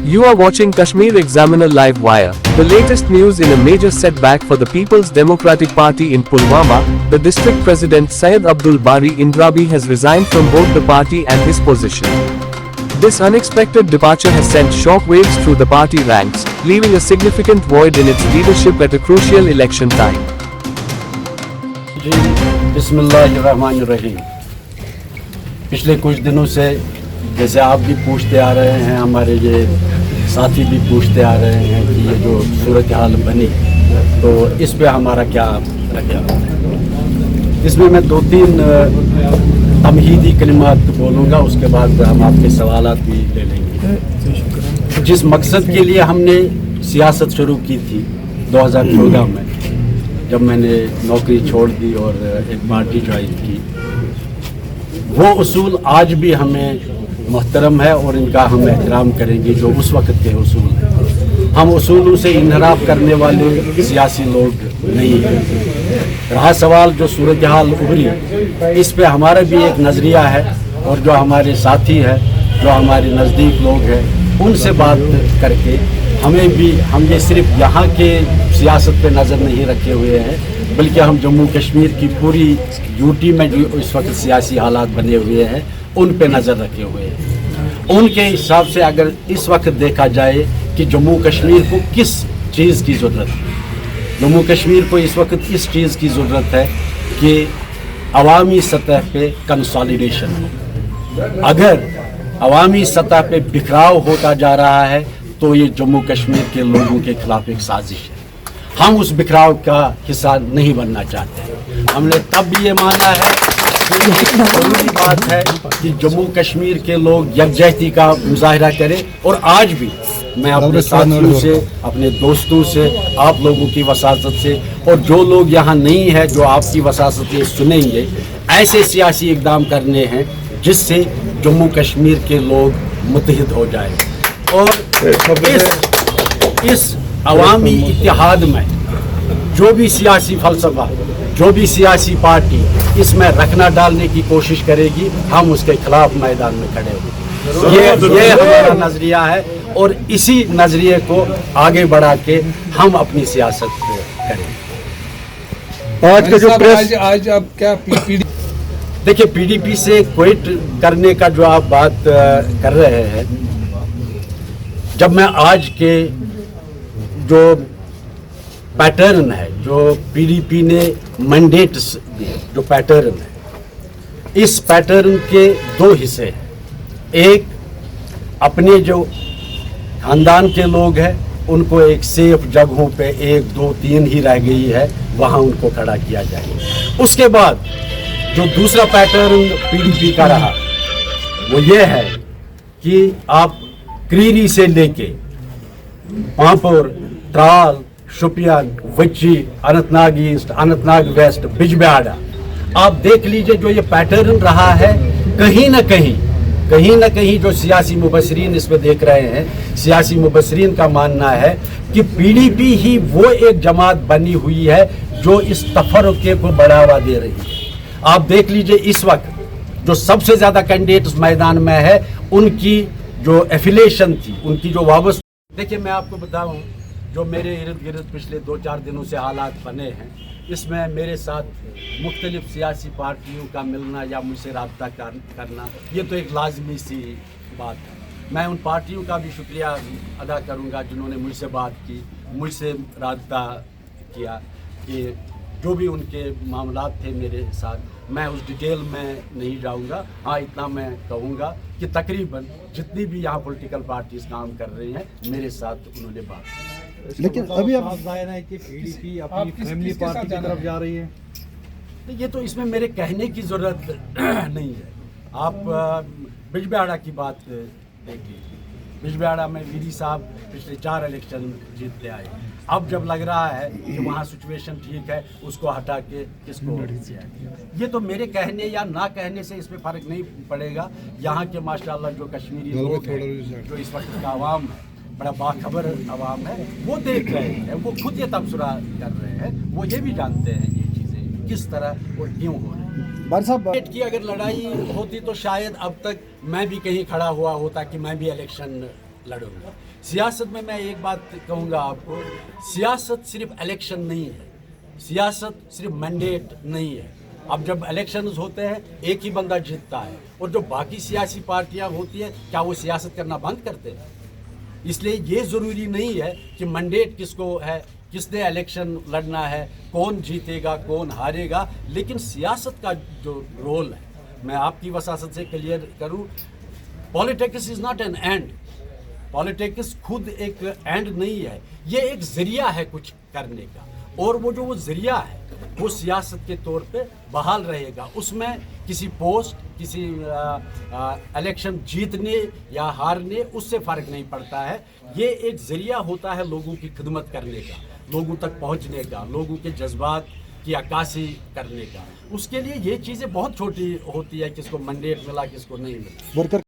You are watching Kashmir Examiner Live Wire. The latest news in a major setback for the People's Democratic Party in Pulwama. The district president Syed Abdul Bari Indrabi has resigned from both the party and his position. This unexpected departure has sent shockwaves through the party ranks, leaving a significant void in its leadership at a crucial election time. बिस्मिल्लाहिर्रहमानिर्रहीम। पिछले कुछ दिनों से जैसे आप भी पूछते आ रहे हैं, हमारे ये साथी भी पूछते आ रहे हैं कि ये जो सूरत हाल बनी तो इस पे हमारा क्या रखा। इसमें मैं दो तीन तमहीदी कलिमात बोलूँगा, उसके बाद हम आपके सवालात भी ले लेंगे। जिस मकसद के लिए हमने सियासत शुरू की थी 2014 में, जब मैंने नौकरी छोड़ दी और एक पार्टी ज्वाइन की, वो उसूल आज भी हमें मुहतरम है और इनका हम एहतराम करेंगे जो उस वक्त के उसूल हैं। हम उसूलों से इनहराफ करने वाले सियासी लोग नहीं हैं। रहा सवाल जो सूरत हाल उभरी, इस पे हमारा भी एक नज़रिया है और जो हमारे साथी है, जो हमारे नज़दीक लोग हैं, उनसे बात करके हम ये सिर्फ यहाँ के सियासत पे नज़र नहीं रखे हुए हैं, बल्कि हम जम्मू कश्मीर की पूरी यूटी में जो इस वक्त सियासी हालात बने हुए हैं उन पे नज़र रखे हुए हैं। उनके हिसाब से अगर इस वक्त देखा जाए कि जम्मू कश्मीर को किस चीज़ की ज़रूरत है, जम्मू कश्मीर को इस वक्त इस चीज़ की ज़रूरत है कि अवामी सतह पे कंसोलिडेशन हो। अगर अवामी सतह पे बिखराव होता जा रहा है तो ये जम्मू कश्मीर के लोगों के खिलाफ एक साजिश है। हम उस बिखराव का हिस्सा नहीं बनना चाहते। हमने तब भी ये माना है कि जरूरी बात है कि जम्मू कश्मीर के लोग यकजहती का मुजाहरा करें। और आज भी मैं अपने साथियों से, अपने दोस्तों से, आप लोगों की वसासत से और जो लोग यहाँ नहीं है जो आपकी वसासतें सुनेंगे, ऐसे सियासी इक़दाम करने हैं जिससे जम्मू कश्मीर के लोग मुत्तहिद हो जाएं। और इस अवामी इत्तेहाद में जो भी सियासी फ़लसफ़ा, जो भी सियासी पार्टी इसमें रखना डालने की कोशिश करेगी, हम उसके खिलाफ मैदान में खड़े होंगे। ये हमारा नज़रिया है और इसी नज़रिए को आगे बढ़ा के हम अपनी सियासत करें। आज का जो प्रेस आज अब क्या देखिए, पीडीपी से क्विट करने का जो आप बात कर रहे हैं, जब मैं आज के जो पैटर्न है, जो पीडीपी ने मैंडेट जो पैटर्न है, इस पैटर्न के दो हिस्से हैं। एक, अपने जो खानदान के लोग हैं उनको एक सेफ जगहों पे 1, 2, 3 ही रह गई है, वहाँ उनको खड़ा किया जाए। उसके बाद जो दूसरा पैटर्न पीडीपी का रहा वो ये है कि आप क्रीरी से लेके पांपोर, त्राल, शोपियान, वच्ची, अनंतनाग ईस्ट, अनंतनाग वेस्ट, बिजबिहाड़ा, आप देख लीजिए जो ये पैटर्न रहा है। कहीं ना कहीं जो सियासी मुबसरीन इसमें देख रहे हैं, सियासी मुबसरीन का मानना है कि पीडीपी ही वो एक जमात बनी हुई है जो इस तफर्रुक़े को बढ़ावा दे रही है। आप देख लीजिए इस वक्त जो सबसे ज़्यादा कैंडिडेट्स मैदान में है, उनकी जो एफिलिएशन थी, उनकी जो वाबस्ता। देखिए, मैं आपको बताऊं, जो मेरे इर्द गिर्द पिछले 2-4 दिनों से हालात बने हैं, इसमें मेरे साथ मुख्तलिफ सियासी पार्टियों का मिलना या मुझसे रब्ता करना, ये तो एक लाजमी सी बात है। मैं उन पार्टियों का भी शुक्रिया अदा करूंगा जिन्होंने मुझसे बात की, मुझसे रब्ता किया, कि जो भी उनके मामलात थे मेरे साथ, मैं उस डिटेल में नहीं जाऊंगा। हाँ, इतना मैं कहूँगा कि तकरीबन जितनी भी यहाँ पॉलिटिकल पार्टीज काम कर रही हैं, मेरे साथ उन्होंने बात की। लेकिन अभी आप जाहिर है कि पीडीपी अपनी फैमिली पार्टी की तरफ जा रही है, तो ये तो इसमें मेरे कहने की ज़रूरत नहीं है। आप बिजबिहाड़ा की बात देखिए, बिजबिहाड़ा में वीडी साहब पिछले 4 इलेक्शन जीतते आए। अब जब लग रहा है कि वहाँ सिचुएशन ठीक है, उसको हटा के किसको, ये तो मेरे कहने या ना कहने से इसमें फ़र्क नहीं पड़ेगा। यहाँ के माशाल्लाह जो कश्मीरी लोग हैं, जो इस वक्त का आवाम है, बड़ा बाखबर आवाम है, वो देख रहे हैं, वो खुद ये तबसरा कर रहे हैं, वो ये भी जानते हैं ये चीज़ें किस तरह और क्यों हो रही हैं। बार साहब की अगर लड़ाई होती तो शायद अब तक मैं भी कहीं खड़ा हुआ होता कि मैं भी इलेक्शन लड़ूंगा। सियासत में मैं एक बात कहूँगा आपको, सियासत सिर्फ इलेक्शन नहीं है, सियासत सिर्फ मैंडेट नहीं है। अब जब इलेक्शंस होते हैं एक ही बंदा जीतता है, और जो बाकी सियासी पार्टियां होती हैं क्या वो सियासत करना बंद करते हैं? इसलिए ये ज़रूरी नहीं है कि मैंडेट किसको है, किसने इलेक्शन लड़ना है, कौन जीतेगा कौन हारेगा, लेकिन सियासत का जो रोल है, मैं आपकी वसासत से क्लियर करूं, politics is not an and, politics खुद एक एंड नहीं है, ये एक ज़रिया है कुछ करने का, और वो ज़रिया है वो सियासत के तौर पे बहाल रहेगा। उसमें किसी पोस्ट, किसी इलेक्शन जीतने या हारने, उससे फ़र्क नहीं पड़ता है। ये एक ज़रिया होता है लोगों की खिदमत करने का, लोगों तक पहुंचने का, लोगों के जज्बात की अक्कासी करने का। उसके लिए ये चीज़ें बहुत छोटी होती है, किसको मैंडेट मिला किसको नहीं मिला। वर्कर